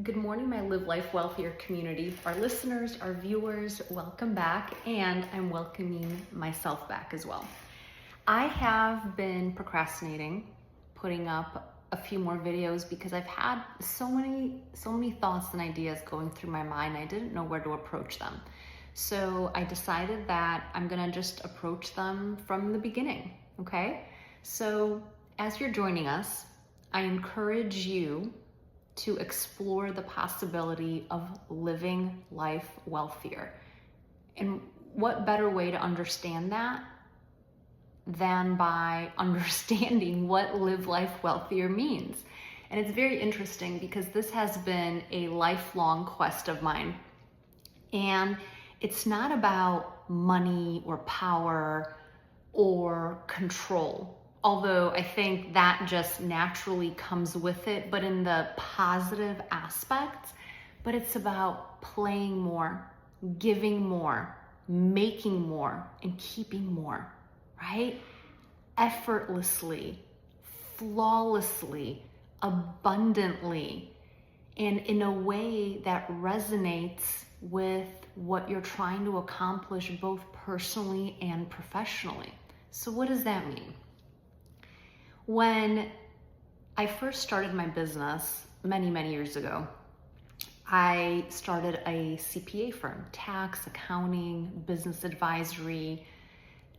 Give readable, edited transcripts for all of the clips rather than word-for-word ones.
Good morning, my Live Life Wealthier community. Our listeners, our viewers, welcome back, and I'm welcoming myself back as well. I have been procrastinating putting up a few more videos because I've had so many thoughts and ideas going through my mind. I didn't know where to approach them. So I decided that I'm gonna just approach them from the beginning, okay? So as you're joining us, I encourage you to explore the possibility of living life wealthier. And what better way to understand that than by understanding what live life wealthier means? And it's very interesting because this has been a lifelong quest of mine. And it's not about money or power or control, although I think that just naturally comes with it, but in the positive aspects. But it's about playing more, giving more, making more, and keeping more, right? Effortlessly, flawlessly, abundantly, and in a way that resonates with what you're trying to accomplish both personally and professionally. So what does that mean? When I first started my business many years ago, I started a CPA firm, tax, accounting, business advisory,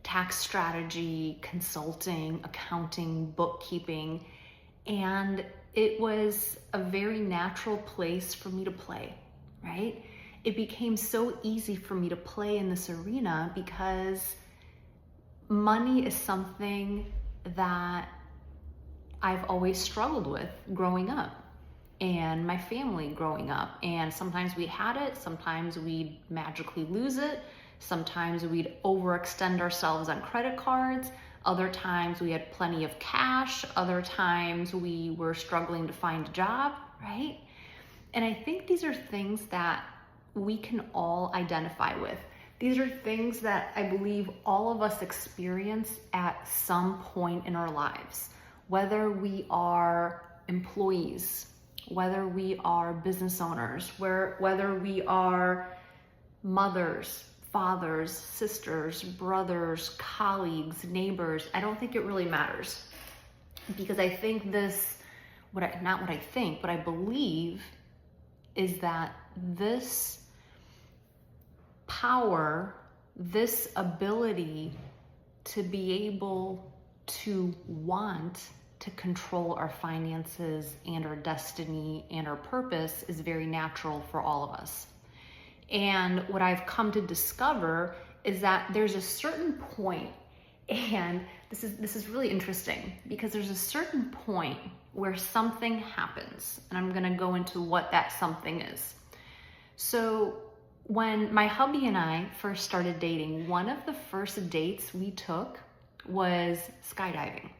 tax strategy, consulting, accounting, bookkeeping, and it was a very natural place for me to play, right? It became so easy for me to play in this arena because money is something that I've always struggled with growing up, and my family growing up. And sometimes we had it, sometimes we'd magically lose it, sometimes we'd overextend ourselves on credit cards, other times we had plenty of cash, other times we were struggling to find a job, right? And I think these are things that we can all identify with. These are things that I believe all of us experience at some point in our lives, whether we are employees, whether we are business owners, whether we are mothers, fathers, sisters, brothers, colleagues, neighbors. I don't think it really matters, because I think what I believe is that this power, this ability to be able to want to control our finances and our destiny and our purpose is very natural for all of us. And what I've come to discover is that there's a certain point, and this is really interesting, because there's a certain point where something happens, and I'm gonna go into what that something is. So when my hubby and I first started dating, one of the first dates we took was skydiving.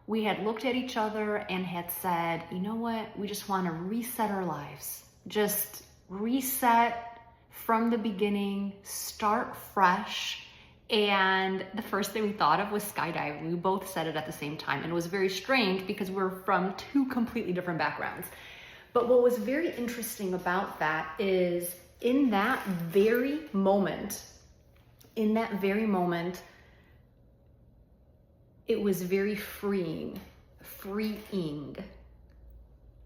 We had looked at each other and had said, you know what, we just want to reset our lives. Just reset from the beginning, start fresh. And the first thing we thought of was skydiving. We both said it at the same time. And it was very strange because we're from two completely different backgrounds. But what was very interesting about that is in that very moment, it was very freeing.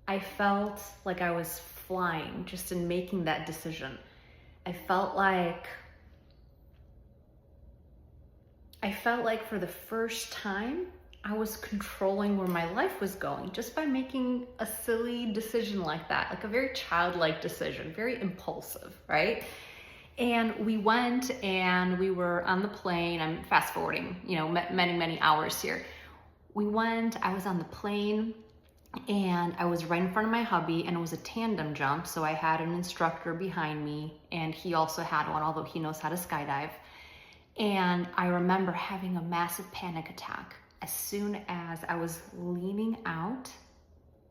I felt like I was flying just in making that decision. I felt like for the first time, I was controlling where my life was going just by making a silly decision like that, like a very childlike decision, very impulsive, right? And we went and we were on the plane. I'm fast forwarding, many hours here. I was on the plane and I was right in front of my hubby, and it was a tandem jump. So I had an instructor behind me, and he also had one, although he knows how to skydive. And I remember having a massive panic attack as soon as I was leaning out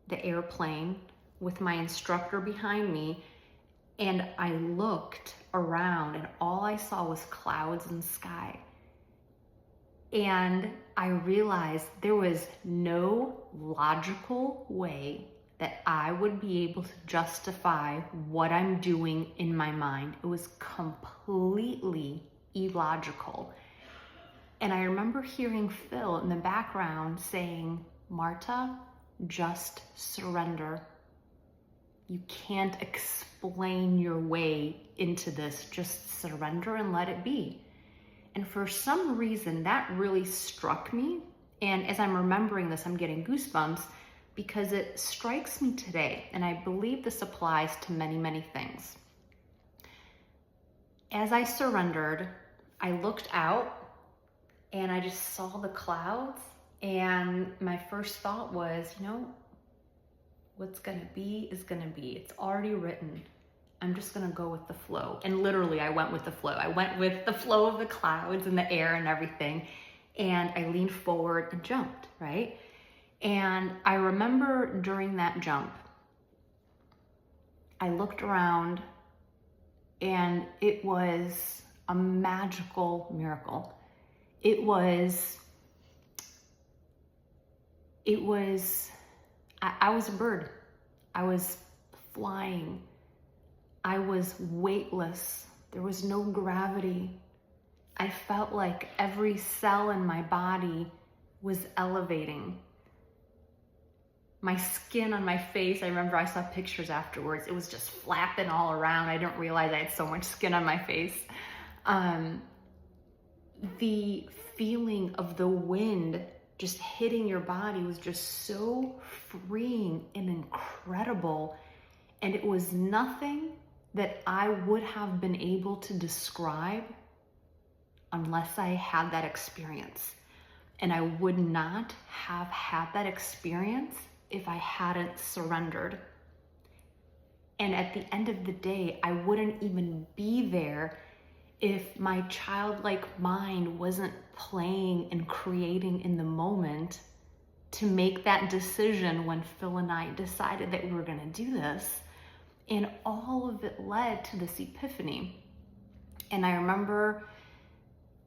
the airplane with my instructor behind me, and I looked around and all I saw was clouds and sky. And I realized there was no logical way that I would be able to justify what I'm doing in my mind. It was completely illogical. And I remember hearing Phil in the background saying, Marta, just surrender. You can't explain your way into this. Just surrender and let it be. And for some reason, that really struck me. And as I'm remembering this, I'm getting goosebumps because it strikes me today. And I believe this applies to many, many things. As I surrendered, I looked out and I just saw the clouds. And my first thought was, what's gonna be is gonna be. It's already written. I'm just gonna go with the flow. And literally I went with the flow. I went with the flow of the clouds and the air and everything. And I leaned forward and jumped, right? And I remember during that jump, I looked around and it was a magical miracle. I was a bird. I was flying. I was weightless. There was no gravity. I felt like every cell in my body was elevating. My skin on my face, I remember I saw pictures afterwards, it was just flapping all around. I didn't realize I had so much skin on my face. The feeling of the wind just hitting your body was just so freeing and incredible. And it was nothing that I would have been able to describe unless I had that experience. And I would not have had that experience if I hadn't surrendered. And at the end of the day, I wouldn't even be there if my childlike mind wasn't playing and creating in the moment to make that decision when Phil and I decided that we were gonna do this. And all of it led to this epiphany. And I remember,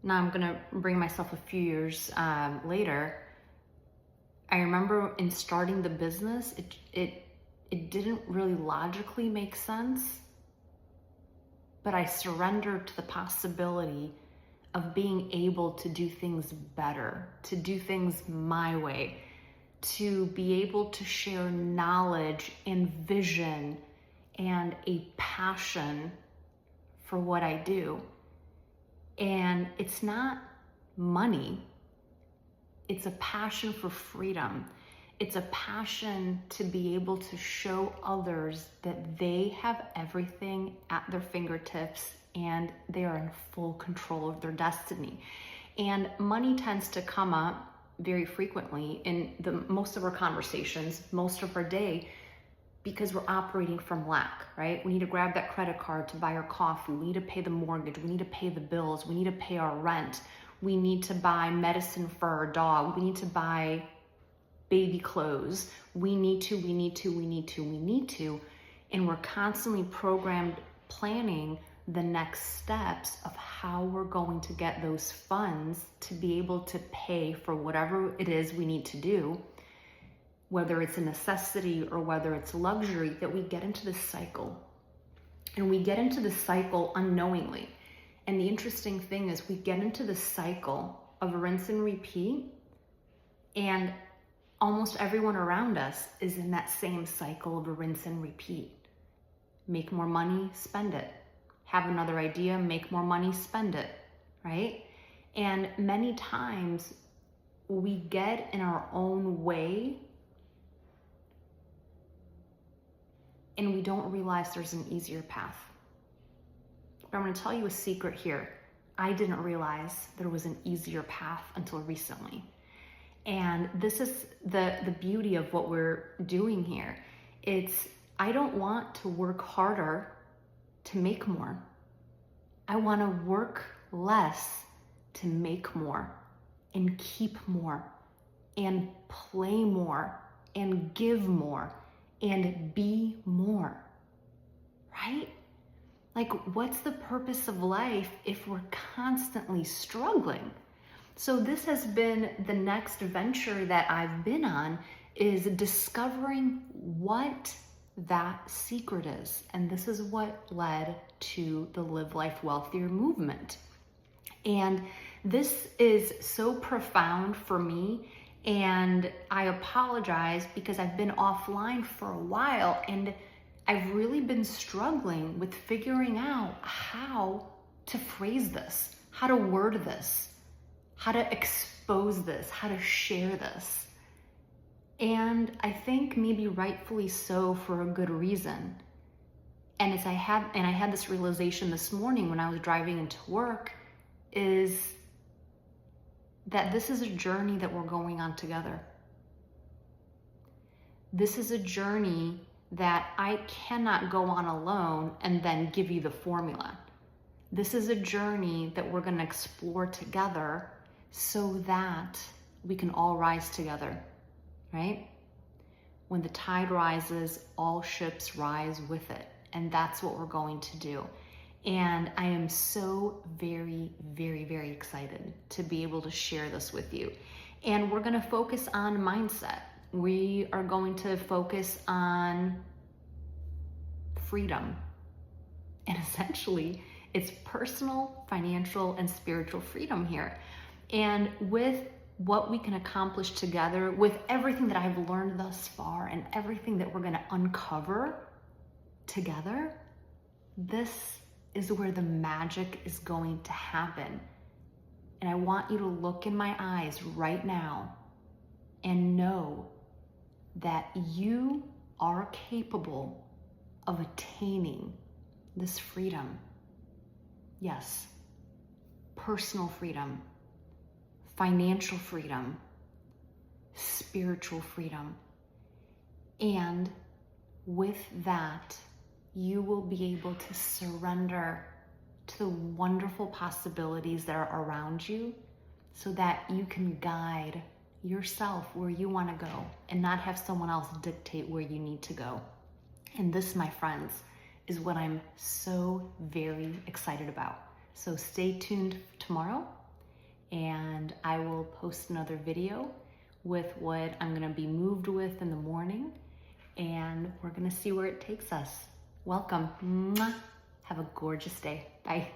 now I'm gonna bring myself a few years later, I remember in starting the business, it didn't really logically make sense, but I surrendered to the possibility of being able to do things better, to do things my way, to be able to share knowledge and vision and a passion for what I do. And it's not money. It's a passion for freedom. It's a passion to be able to show others that they have everything at their fingertips and they are in full control of their destiny. And money tends to come up very frequently in most of our conversations, most of our day, because we're operating from lack, right? We need to grab that credit card to buy our coffee. We need to pay the mortgage. We need to pay the bills. We need to pay our rent. We need to buy medicine for our dog. We need to buy baby clothes. We need to. And we're constantly programmed planning the next steps of how we're going to get those funds to be able to pay for whatever it is we need to do, whether it's a necessity or whether it's luxury, that we get into this cycle. And we get into this cycle unknowingly. And the interesting thing is we get into the cycle of rinse and repeat, and almost everyone around us is in that same cycle of a rinse and repeat. Make more money, spend it. Have another idea, make more money, spend it, right? And many times we get in our own way and we don't realize there's an easier path. But I'm gonna tell you a secret here. I didn't realize there was an easier path until recently. And this is the beauty of what we're doing here. I don't want to work harder to make more. I wanna work less to make more and keep more and play more and give more and be more, right? Like, what's the purpose of life if we're constantly struggling? So this has been the next venture that I've been on, is discovering what that secret is. And this is what led to the Live Life Wealthier movement. And this is so profound for me. And I apologize because I've been offline for a while and I've really been struggling with figuring out how to phrase this, how to word this, how to expose this, how to share this. And I think maybe rightfully so for a good reason. And I had this realization this morning when I was driving into work, is that this is a journey that we're going on together. This is a journey that I cannot go on alone and then give you the formula. This is a journey that we're going to explore together so that we can all rise together. Right? When the tide rises, all ships rise with it. And that's what we're going to do. And I am so very, very, very excited to be able to share this with you. And we're going to focus on mindset. We are going to focus on freedom. And essentially, it's personal, financial, and spiritual freedom here. And with what we can accomplish together, with everything that I've learned thus far and everything that we're going to uncover together, this is where the magic is going to happen. And I want you to look in my eyes right now and know that you are capable of attaining this freedom. Yes, personal freedom, financial freedom, spiritual freedom. And with that, you will be able to surrender to the wonderful possibilities that are around you so that you can guide yourself where you want to go and not have someone else dictate where you need to go. And this, my friends, is what I'm so very excited about. So stay tuned tomorrow, and I will post another video with what I'm going to be moved with in the morning, and we're going to see where it takes us. Welcome. Mwah. Have a gorgeous day. Bye.